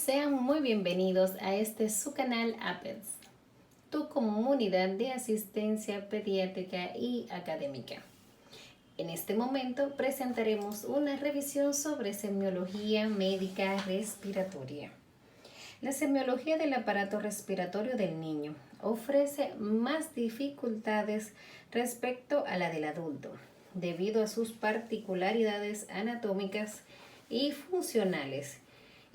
Sean muy bienvenidos a su canal APEDS, tu comunidad de asistencia pediátrica y académica. En este momento presentaremos una revisión sobre semiología médica respiratoria. La semiología del aparato respiratorio del niño ofrece más dificultades respecto a la del adulto, debido a sus particularidades anatómicas y funcionales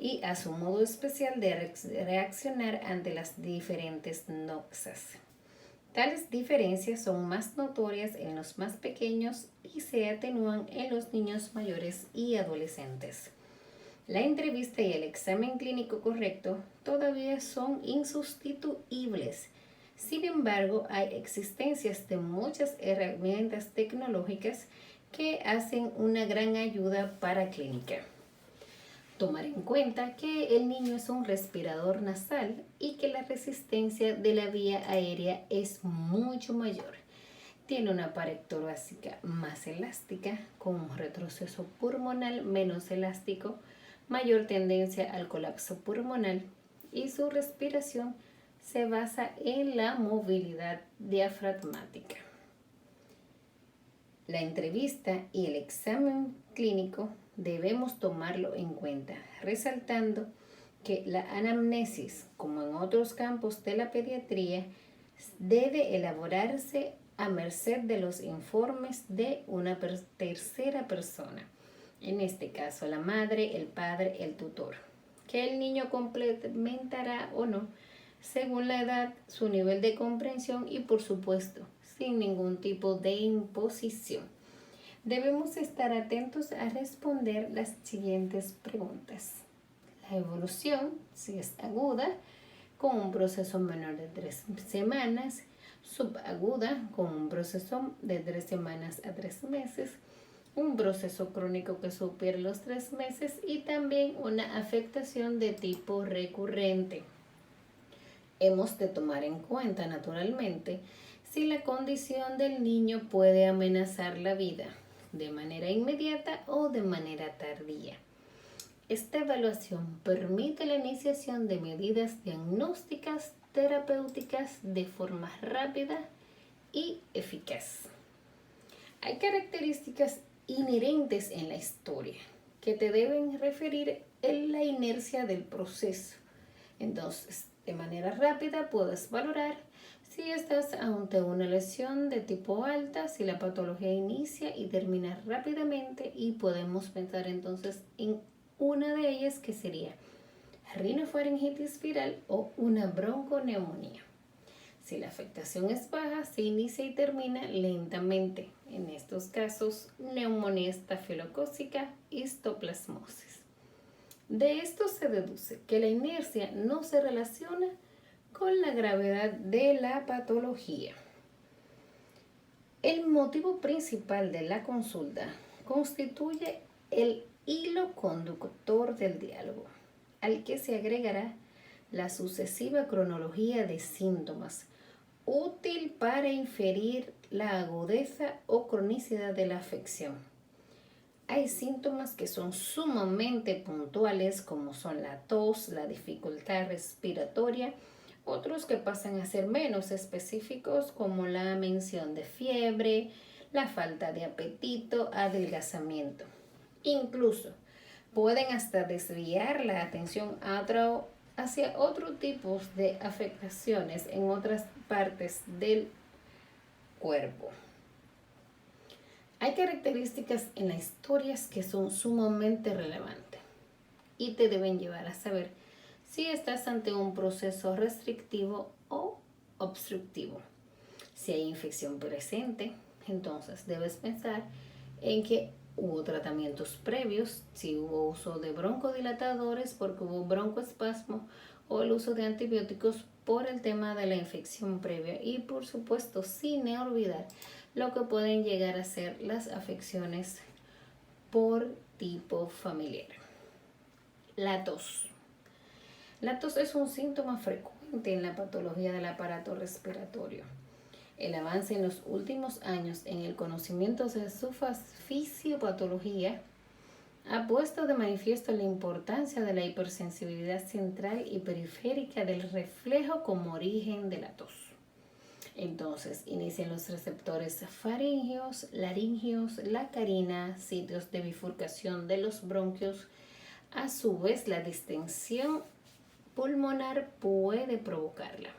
y a su modo especial de reaccionar ante las diferentes noxas. Tales diferencias son más notorias en los más pequeños y se atenúan en los niños mayores y adolescentes. La entrevista y el examen clínico correcto todavía son insustituibles. Sin embargo, hay existencias de muchas herramientas tecnológicas que hacen una gran ayuda para clínica. Tomar en cuenta que el niño es un respirador nasal y que la resistencia de la vía aérea es mucho mayor. Tiene una pared torácica más elástica, con un retroceso pulmonar menos elástico, mayor tendencia al colapso pulmonar y su respiración se basa en la movilidad diafragmática. La entrevista y el examen clínico debemos tomarlo en cuenta, resaltando que la anamnesis, como en otros campos de la pediatría, debe elaborarse a merced de los informes de una tercera persona, en este caso la madre, el padre, el tutor, que el niño complementará o no según la edad, su nivel de comprensión y, por supuesto, sin ningún tipo de imposición. Debemos estar atentos a responder las siguientes preguntas. La evolución, si es aguda, con un proceso menor de 3 semanas, subaguda, con un proceso de 3 semanas a 3 meses, un proceso crónico que supere los 3 meses y también una afectación de tipo recurrente. Hemos de tomar en cuenta, naturalmente, si la condición del niño puede amenazar la vida de manera inmediata o de manera tardía. Esta evaluación permite la iniciación de medidas diagnósticas terapéuticas de forma rápida y eficaz. Hay características inherentes en la historia que te deben referir en la inercia del proceso. Entonces, de manera rápida puedes valorar si estás ante una lesión de tipo alta, si la patología inicia y termina rápidamente, y podemos pensar entonces en una de ellas, que sería rinofaringitis viral o una bronconeumonía. Si la afectación es baja, se inicia y termina lentamente. En estos casos, neumonía estafilocócica, histoplasmosis. De esto se deduce que la inercia no se relaciona con la gravedad de la patología. El motivo principal de la consulta constituye el hilo conductor del diálogo, al que se agregará la sucesiva cronología de síntomas, útil para inferir la agudeza o cronicidad de la afección. Hay síntomas que son sumamente puntuales, como son la tos, la dificultad respiratoria, otros que pasan a ser menos específicos, como la mención de fiebre, la falta de apetito, adelgazamiento. Incluso pueden hasta desviar la atención hacia otros tipos de afectaciones en otras partes del cuerpo. Hay características en las historias que son sumamente relevantes y te deben llevar a saber si estás ante un proceso restrictivo o obstructivo. Si hay infección presente, entonces debes pensar en que hubo tratamientos previos, si hubo uso de broncodilatadores porque hubo broncoespasmo, o el uso de antibióticos por el tema de la infección previa, y por supuesto sin olvidar lo que pueden llegar a ser las afecciones por tipo familiar. La tos. La tos es un síntoma frecuente en la patología del aparato respiratorio. El avance en los últimos años en el conocimiento de su fisiopatología ha puesto de manifiesto la importancia de la hipersensibilidad central y periférica del reflejo como origen de la tos. Entonces, inician los receptores faringeos, laringeos, la carina, sitios de bifurcación de los bronquios. A su vez, la distensión pulmonar puede provocarla.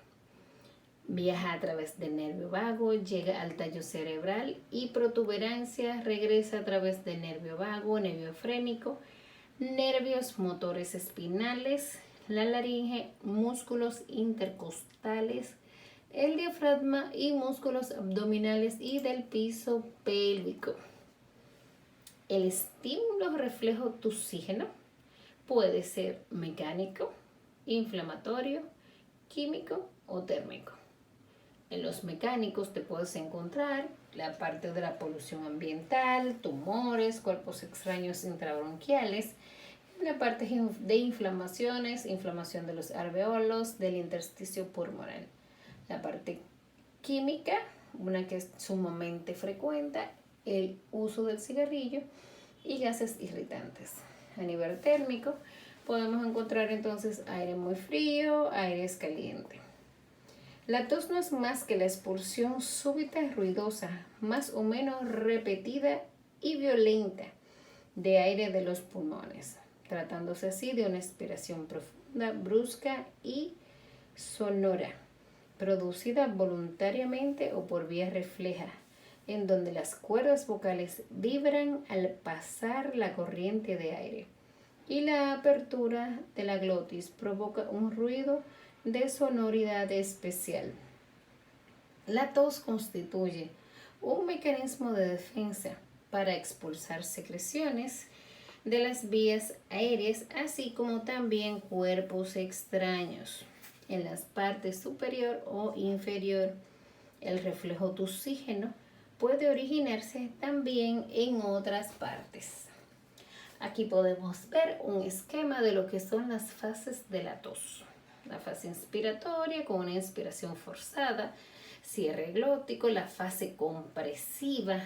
Viaja a través del nervio vago, llega al tallo cerebral y protuberancia regresa a través del nervio vago, nervio frénico, nervios motores espinales, la laringe, músculos intercostales, el diafragma y músculos abdominales y del piso pélvico. El estímulo reflejo tusígeno puede ser mecánico, inflamatorio, químico o térmico. En los mecánicos te puedes encontrar la parte de la polución ambiental, tumores, cuerpos extraños intrabronquiales, la parte de inflamaciones, inflamación de los alveolos, del intersticio pulmonar. La parte química, una que es sumamente frecuente, el uso del cigarrillo y gases irritantes. A nivel térmico, podemos encontrar entonces aire muy frío, aire caliente. La tos no es más que la expulsión súbita y ruidosa, más o menos repetida y violenta, de aire de los pulmones, tratándose así de una expiración profunda, brusca y sonora, producida voluntariamente o por vía refleja, en donde las cuerdas vocales vibran al pasar la corriente de aire y la apertura de la glotis provoca un ruido de sonoridad especial. La tos constituye un mecanismo de defensa para expulsar secreciones de las vías aéreas, así como también cuerpos extraños. En las partes superior o inferior, el reflejo tusígeno puede originarse también en otras partes. Aquí podemos ver un esquema de lo que son las fases de la tos. La fase inspiratoria con una inspiración forzada, cierre glótico, la fase compresiva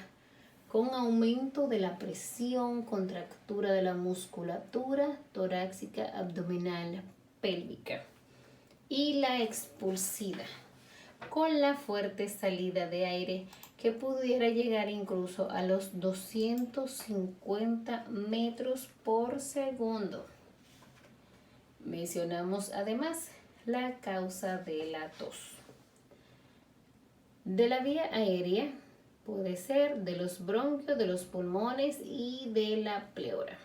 con aumento de la presión, contractura de la musculatura torácica, abdominal, pélvica, y la expulsiva con la fuerte salida de aire que pudiera llegar incluso a los 250 metros por segundo. Mencionamos además la causa de la tos. De la vía aérea puede ser de los bronquios, de los pulmones y de la pleura.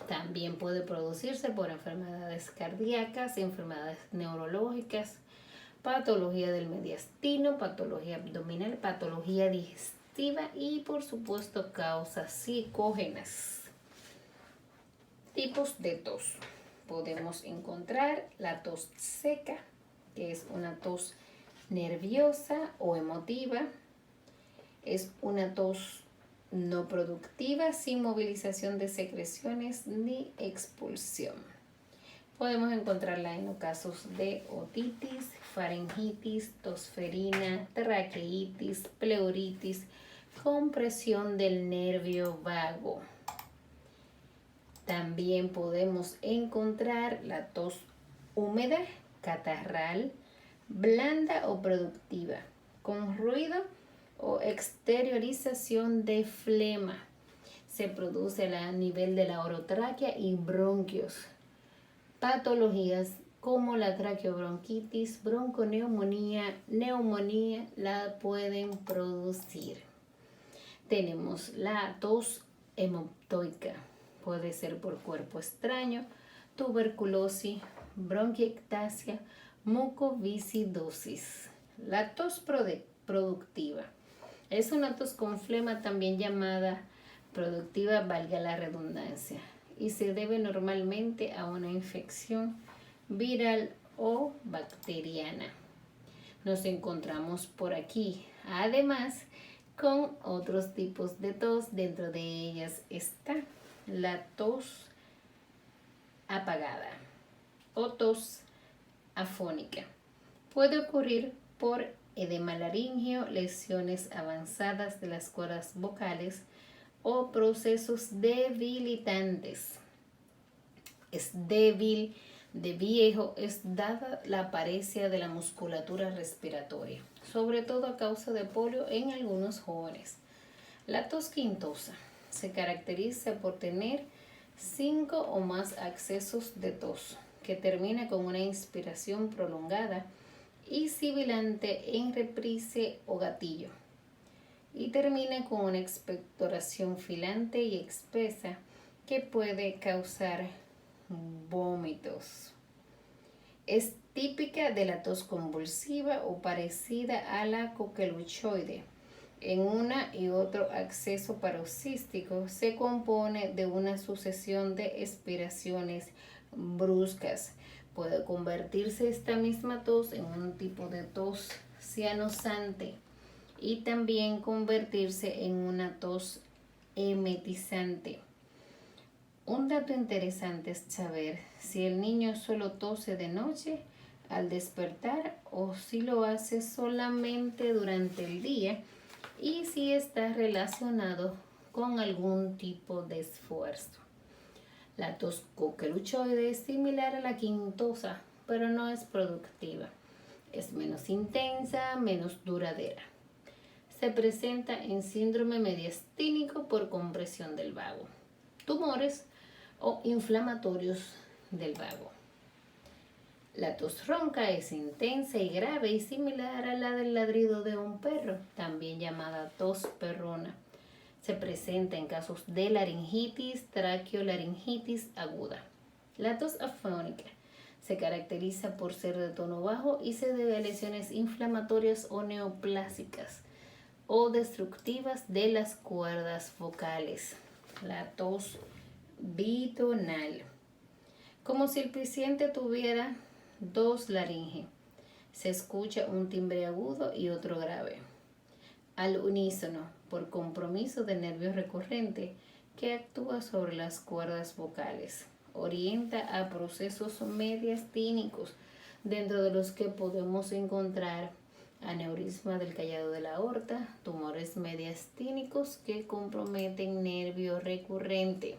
También puede producirse por enfermedades cardíacas, enfermedades neurológicas, patología del mediastino, patología abdominal, patología digestiva y por supuesto causas psicógenas. Tipos de tos. Podemos encontrar la tos seca, que es una tos nerviosa o emotiva. Es una tos no productiva sin movilización de secreciones ni expulsión. Podemos encontrarla en los casos de otitis, faringitis, tosferina, traqueitis, pleuritis, compresión del nervio vago. También podemos encontrar la tos húmeda, catarral, blanda o productiva, con ruido o exteriorización de flema. Se produce a nivel de la orotraquea y bronquios. Patologías como la traqueobronquitis, bronconeumonía, neumonía la pueden producir. Tenemos la tos hemoptoica. Puede ser por cuerpo extraño, tuberculosis, bronquiectasia, mucoviscidosis. La tos productiva. Es una tos con flema también llamada productiva, valga la redundancia, y se debe normalmente a una infección viral o bacteriana. Nos encontramos por aquí, además, con otros tipos de tos. Dentro de ellas está la tos apagada o tos afónica. Puede ocurrir por edema laríngeo, lesiones avanzadas de las cuerdas vocales o procesos debilitantes. Es débil de viejo, es dada la apariencia de la musculatura respiratoria, sobre todo a causa de polio en algunos jóvenes. La tos quintosa se caracteriza por tener 5 o más accesos de tos, que termina con una inspiración prolongada y sibilante en reprise o gatillo, y termina con una expectoración filante y espesa que puede causar vómitos. Es típica de la tos convulsiva o parecida a la coqueluchoide. En una y otro acceso paroxístico se compone de una sucesión de expiraciones bruscas. Puede convertirse esta misma tos en un tipo de tos cianosante y también convertirse en una tos emetizante. Un dato interesante es saber si el niño solo tose de noche al despertar o si lo hace solamente durante el día y si está relacionado con algún tipo de esfuerzo. La tos coqueluchoide es similar a la quintosa, pero no es productiva. Es menos intensa, menos duradera. Se presenta en síndrome mediastínico por compresión del vago, tumores o inflamatorios del vago. La tos ronca es intensa y grave y similar a la del ladrido de un perro, también llamada tos perrona. Se presenta en casos de laringitis, traqueolaringitis aguda. La tos afónica se caracteriza por ser de tono bajo y se debe a lesiones inflamatorias o neoplásicas o destructivas de las cuerdas vocales. La tos bitonal, como si el paciente tuviera dos laringes. Se escucha un timbre agudo y otro grave, al unísono, por compromiso de nervio recurrente que actúa sobre las cuerdas vocales. Orienta a procesos mediastínicos, dentro de los que podemos encontrar aneurisma del callado de la aorta, tumores mediastínicos que comprometen nervio recurrente.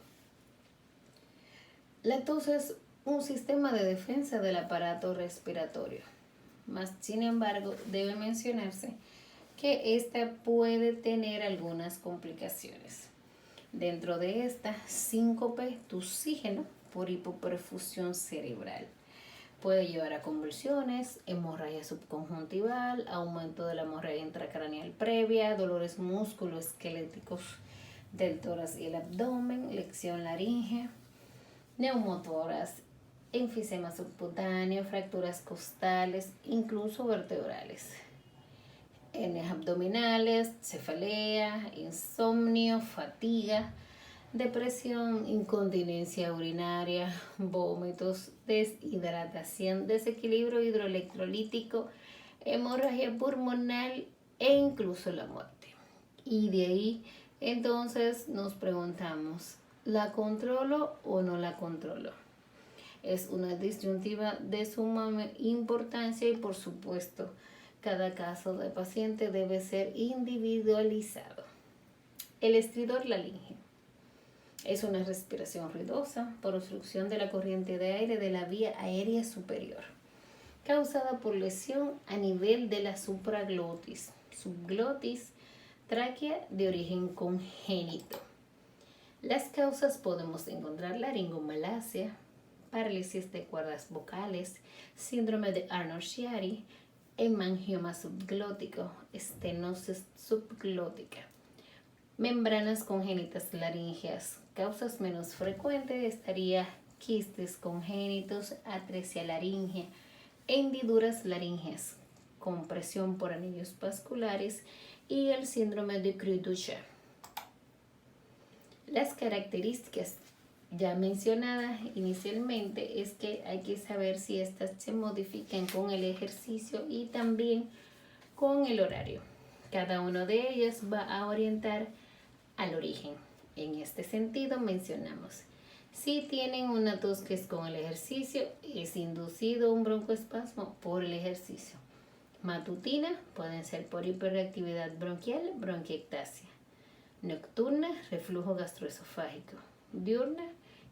La tos es un sistema de defensa del aparato respiratorio, mas sin embargo debe mencionarse que esta puede tener algunas complicaciones. Dentro de esta, síncope tusígeno por hipoperfusión cerebral. Puede llevar a convulsiones, hemorragia subconjuntival, aumento de la hemorragia intracraneal previa, dolores musculoesqueléticos del tórax y el abdomen, lección laríngea, neumotoras, enfisema subcutáneo, fracturas costales, incluso vertebrales, hernias abdominales, cefalea, insomnio, fatiga, depresión, incontinencia urinaria, vómitos, deshidratación, desequilibrio hidroelectrolítico, hemorragia pulmonar e incluso la muerte. Y de ahí entonces nos preguntamos, ¿la controlo o no la controlo? Es una disyuntiva de suma importancia y por supuesto cada caso de paciente debe ser individualizado. El estridor laríngeo es una respiración ruidosa por obstrucción de la corriente de aire de la vía aérea superior, causada por lesión a nivel de la supraglotis, subglotis, tráquea de origen congénito. Las causas podemos encontrar laringomalacia, parálisis de cuerdas vocales, síndrome de Arnold-Chiari, hemangioma subglótico, estenosis subglótica. Membranas congénitas laríngeas. Causas menos frecuentes estaría quistes congénitos, atresia laríngea, hendiduras laríngeas, compresión por anillos vasculares y el síndrome de Creux-Duchar. Las características ya mencionadas inicialmente es que hay que saber si estas se modifican con el ejercicio y también con el horario. Cada uno de ellos va a orientar al origen. En este sentido mencionamos, si tienen una tos que es con el ejercicio, es inducido un broncoespasmo por el ejercicio. Matutina pueden ser por hiperactividad bronquial, bronquiectasia. Nocturna, reflujo gastroesofágico. Diurna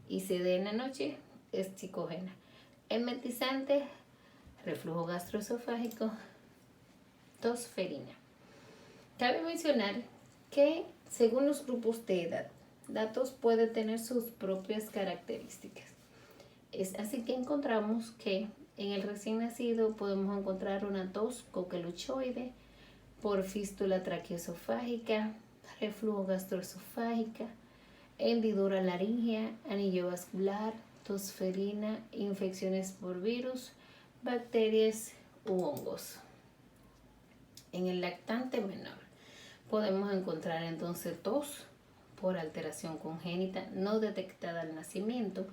y si de en la noche es psicógena. Emetizante, reflujo gastroesofágico, tosferina. Cabe mencionar que según los grupos de edad, la tos puede tener sus propias características. Es así que encontramos que en el recién nacido podemos encontrar una tos coqueluchoide por fístula traqueoesofágica, reflujo gastroesofágica, hendidura laringea, anillo vascular, tosferina, infecciones por virus, bacterias u hongos. En el lactante menor podemos encontrar entonces tos por alteración congénita no detectada al nacimiento,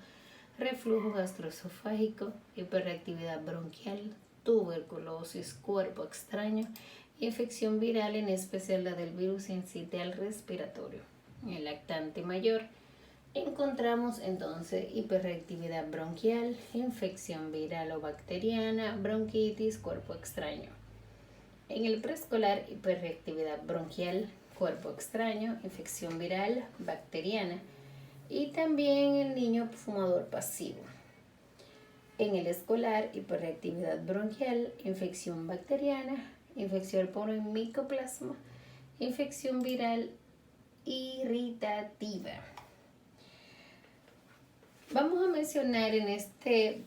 reflujo gastroesofágico, hiperreactividad bronquial, tuberculosis, cuerpo extraño, infección viral, en especial la del virus sincitial respiratorio. En el lactante mayor encontramos entonces hiperreactividad bronquial, infección viral o bacteriana, bronquitis, cuerpo extraño. En el preescolar, hiperreactividad bronquial, cuerpo extraño, infección viral, bacteriana, y también el niño fumador pasivo. En el escolar, hiperreactividad bronquial, infección bacteriana, infección por el micoplasma, infección viral irritativa. Vamos a mencionar en este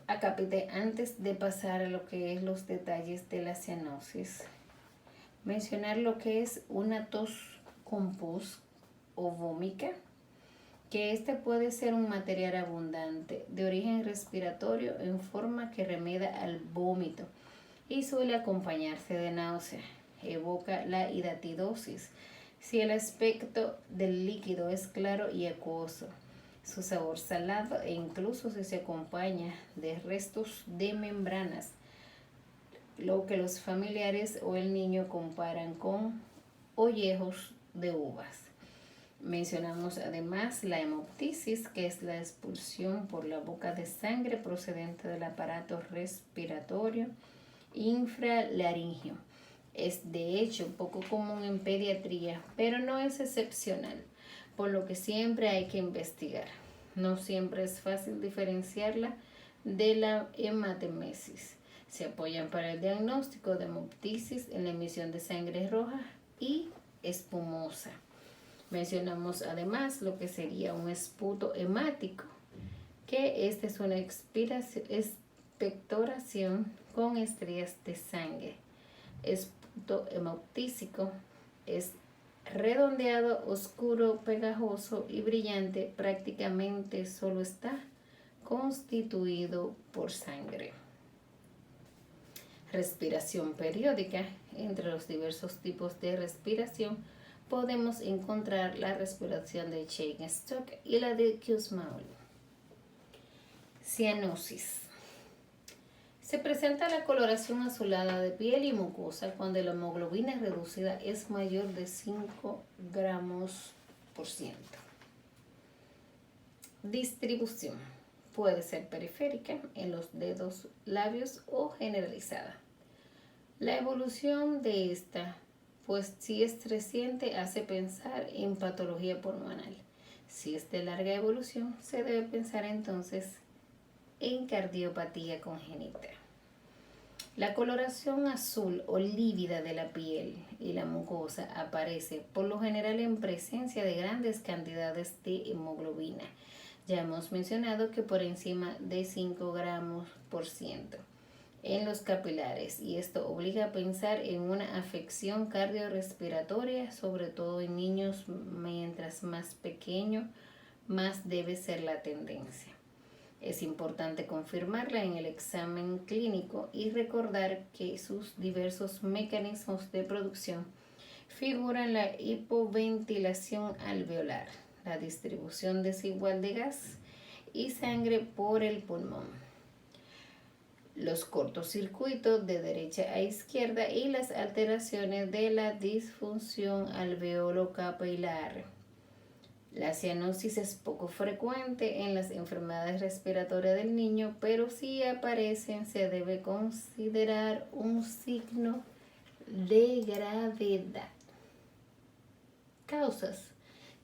acápite, antes de pasar a lo que es los detalles de la cianosis, mencionar lo que es una tos con pus o vómica, que este puede ser un material abundante de origen respiratorio en forma que remeda al vómito y suele acompañarse de náusea. Evoca la hidatidosis si el aspecto del líquido es claro y acuoso, su sabor salado e incluso si se acompaña de restos de membranas, lo que los familiares o el niño comparan con ollejos de uvas. Mencionamos además la hemoptisis, que es la expulsión por la boca de sangre procedente del aparato respiratorio infralaríngeo. Es de hecho poco común en pediatría, pero no es excepcional, por lo que siempre hay que investigar. No siempre es fácil diferenciarla de la hematemesis. Se apoyan para el diagnóstico de hemoptisis en la emisión de sangre roja y espumosa. Mencionamos además lo que sería un esputo hemático, que esta es una expectoración con estrías de sangre. Esputo hemoptísico es redondeado, oscuro, pegajoso y brillante, prácticamente solo está constituido por sangre. Respiración periódica. Entre los diversos tipos de respiración podemos encontrar la respiración de Cheyne-Stokes y la de Kussmaul. Cianosis. Se presenta la coloración azulada de piel y mucosa cuando la hemoglobina reducida es mayor de 5 gramos por ciento. Distribución. Puede ser periférica en los dedos, labios o generalizada. La evolución de esta, pues si es reciente, hace pensar en patología pulmonar. Si es de larga evolución, se debe pensar entonces en cardiopatía congénita. La coloración azul o lívida de la piel y la mucosa aparece por lo general en presencia de grandes cantidades de hemoglobina. Ya hemos mencionado que por encima de 5 gramos por ciento en los capilares, y esto obliga a pensar en una afección cardiorrespiratoria, sobre todo en niños. Mientras más pequeño, más debe ser la tendencia. Es importante confirmarla en el examen clínico y recordar que sus diversos mecanismos de producción figuran la hipoventilación alveolar, la distribución desigual de gas y sangre por el pulmón, los cortocircuitos de derecha a izquierda y las alteraciones de la disfunción alveolo-capilar. La cianosis es poco frecuente en las enfermedades respiratorias del niño, pero si aparecen se debe considerar un signo de gravedad. Causas: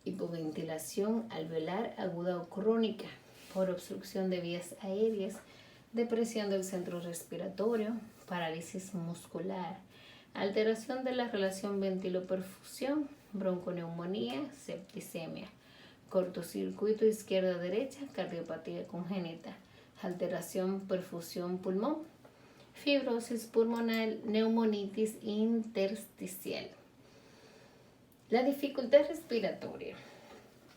hipoventilación alveolar aguda o crónica por obstrucción de vías aéreas, depresión del centro respiratorio, parálisis muscular, alteración de la relación ventilo-perfusión, bronconeumonía, septicemia, cortocircuito izquierda-derecha, cardiopatía congénita, alteración perfusión pulmón, fibrosis pulmonar, neumonitis intersticial. La dificultad respiratoria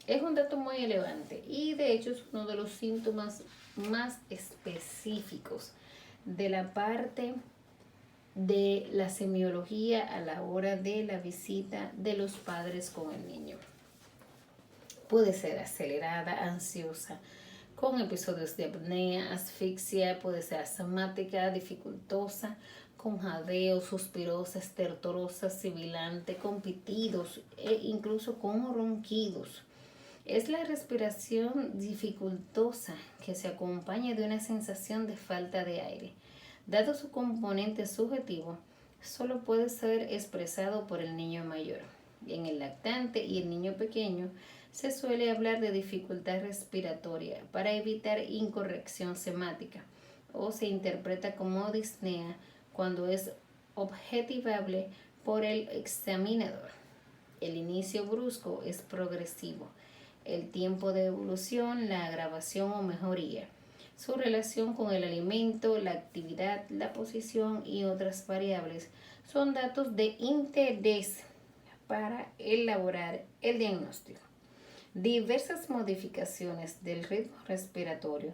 es un dato muy elevante y de hecho es uno de los síntomas más específicos de la parte de la semiología a la hora de la visita de los padres con el niño. Puede ser acelerada, ansiosa, con episodios de apnea, asfixia, puede ser asmática, dificultosa, con jadeo, suspirosa, estertorosa, sibilante, con pitidos e incluso con ronquidos. Es la respiración dificultosa que se acompaña de una sensación de falta de aire. Dado su componente subjetivo, solo puede ser expresado por el niño mayor. En el lactante y el niño pequeño se suele hablar de dificultad respiratoria para evitar incorrección semática, o se interpreta como disnea cuando es objetivable por el examinador. El inicio brusco es progresivo. El tiempo de evolución, la agravación o mejoría, su relación con el alimento, la actividad, la posición y otras variables son datos de interés para elaborar el diagnóstico. Diversas modificaciones del ritmo respiratorio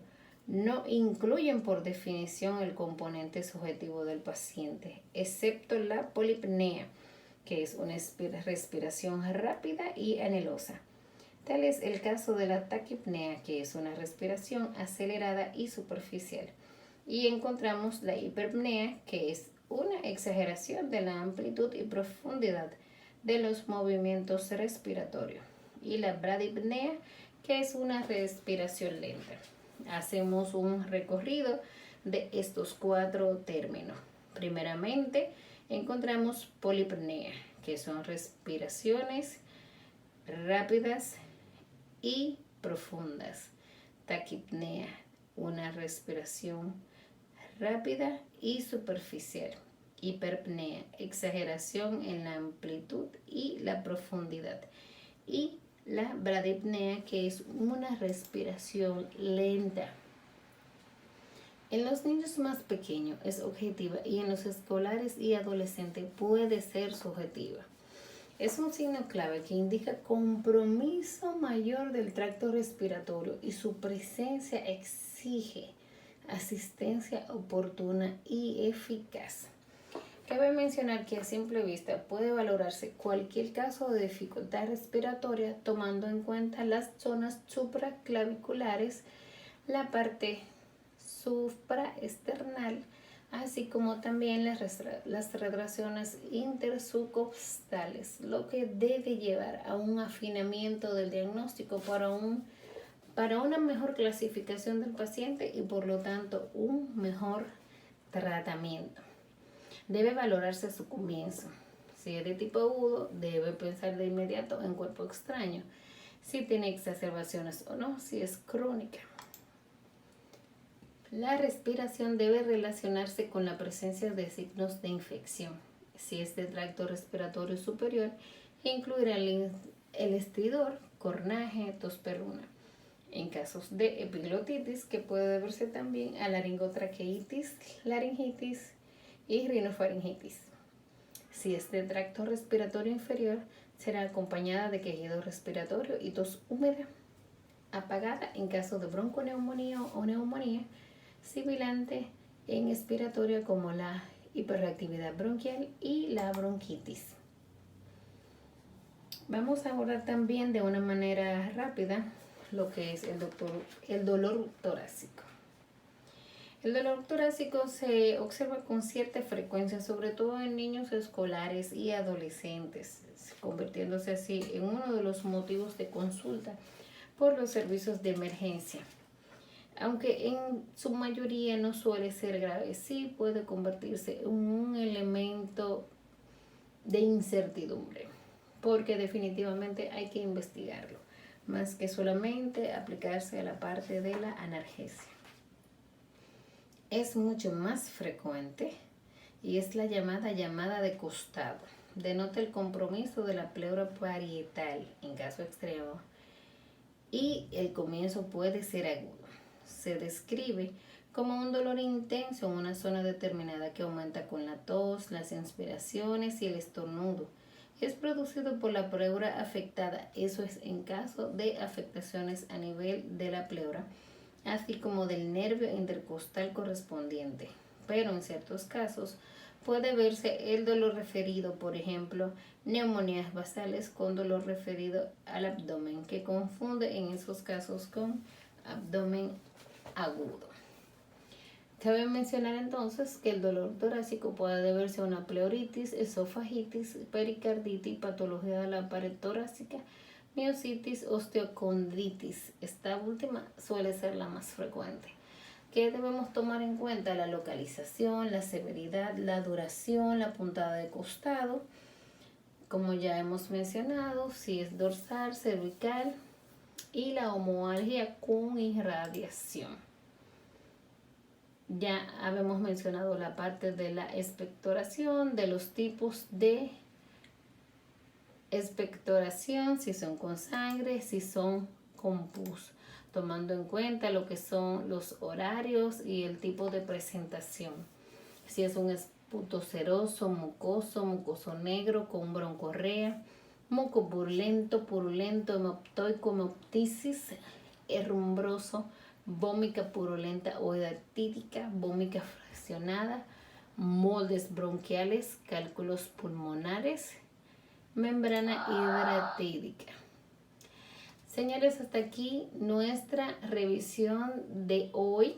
no incluyen por definición el componente subjetivo del paciente, excepto la polipnea, que es una respiración rápida y anhelosa. Tal es el caso de la taquipnea, que es una respiración acelerada y superficial. Y encontramos la hiperpnea, que es una exageración de la amplitud y profundidad de los movimientos respiratorios. Y la bradipnea, que es una respiración lenta. Hacemos un recorrido de estos 4 términos. Primeramente, encontramos polipnea, que son respiraciones rápidas y profundas. Taquipnea, una respiración rápida y superficial. Hiperpnea, exageración en la amplitud y la profundidad. Y la bradipnea, que es una respiración lenta. En los niños más pequeños es objetiva y en los escolares y adolescentes puede ser subjetiva. Es un signo clave que indica compromiso mayor del tracto respiratorio y su presencia exige asistencia oportuna y eficaz. Cabe mencionar que a simple vista puede valorarse cualquier caso de dificultad respiratoria tomando en cuenta las zonas supraclaviculares, la parte supraesternal, así como también las retracciones intersubcostales, lo que debe llevar a un afinamiento del diagnóstico para una mejor clasificación del paciente y por lo tanto un mejor tratamiento. Debe valorarse su comienzo. Si es de tipo agudo, debe pensar de inmediato en cuerpo extraño, si tiene exacerbaciones o no, si es crónica. La respiración debe relacionarse con la presencia de signos de infección. Si es de tracto respiratorio superior, incluirá el estridor, cornaje, tos perruna. En casos de epiglotitis, que puede deberse también a laringotraqueitis, laringitis y rinofaringitis. Si es de tracto respiratorio inferior, será acompañada de quejido respiratorio y tos húmeda, apagada en caso de bronconeumonía o neumonía, sibilante en expiratoria como la hiperreactividad bronquial y la bronquitis. Vamos a abordar también de una manera rápida lo que es el dolor torácico. El dolor torácico se observa con cierta frecuencia, sobre todo en niños escolares y adolescentes, convirtiéndose así en uno de los motivos de consulta por los servicios de emergencia. Aunque en su mayoría no suele ser grave, sí puede convertirse en un elemento de incertidumbre. porque definitivamente hay que investigarlo, más que solamente aplicarse a la parte de la analgesia. Es mucho más frecuente y es la llamada de costado. Denota el compromiso de la pleura parietal en caso extremo y el comienzo puede ser agudo. Se describe como un dolor intenso en una zona determinada que aumenta con la tos, las inspiraciones y el estornudo. Es producido por la pleura afectada, eso es en caso de afectaciones a nivel de la pleura, así como del nervio intercostal correspondiente. Pero en ciertos casos puede verse el dolor referido, por ejemplo, neumonías basales con dolor referido al abdomen, que confunde en esos casos con abdomen agudo. Cabe mencionar entonces que el dolor torácico puede deberse a una pleuritis, esofagitis, pericarditis, patología de la pared torácica, miositis, osteocondritis. Esta última suele ser la más frecuente. ¿Qué debemos tomar en cuenta? La localización, la severidad, la duración, la puntada de costado, como ya hemos mencionado, si es dorsal, cervical y la homoalgia con irradiación. Ya habíamos mencionado la parte de la expectoración, de los tipos de expectoración, si son con sangre, si son con pus, tomando en cuenta lo que son los horarios y el tipo de presentación. Si es un esputo seroso, mucoso negro con broncorrea, moco purulento, hemoptoico, hemoptisis, herrumbroso, vómica purulenta o hidatídica, vómica fraccionada, moldes bronquiales, cálculos pulmonares, membrana hidratídica. Señores, hasta aquí nuestra revisión de hoy,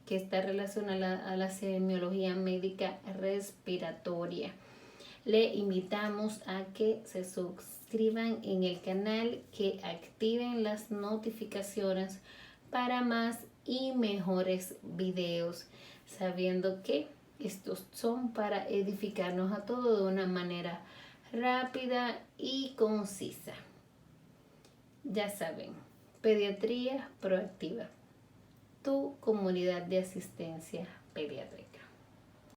que está relacionada a la semiología médica respiratoria. Le invitamos a que se suscriban en el canal, que activen las notificaciones para más y mejores videos, sabiendo que estos son para edificarnos a todos de una manera rápida y concisa. Ya saben, Pediatría Proactiva, tu comunidad de asistencia pediátrica.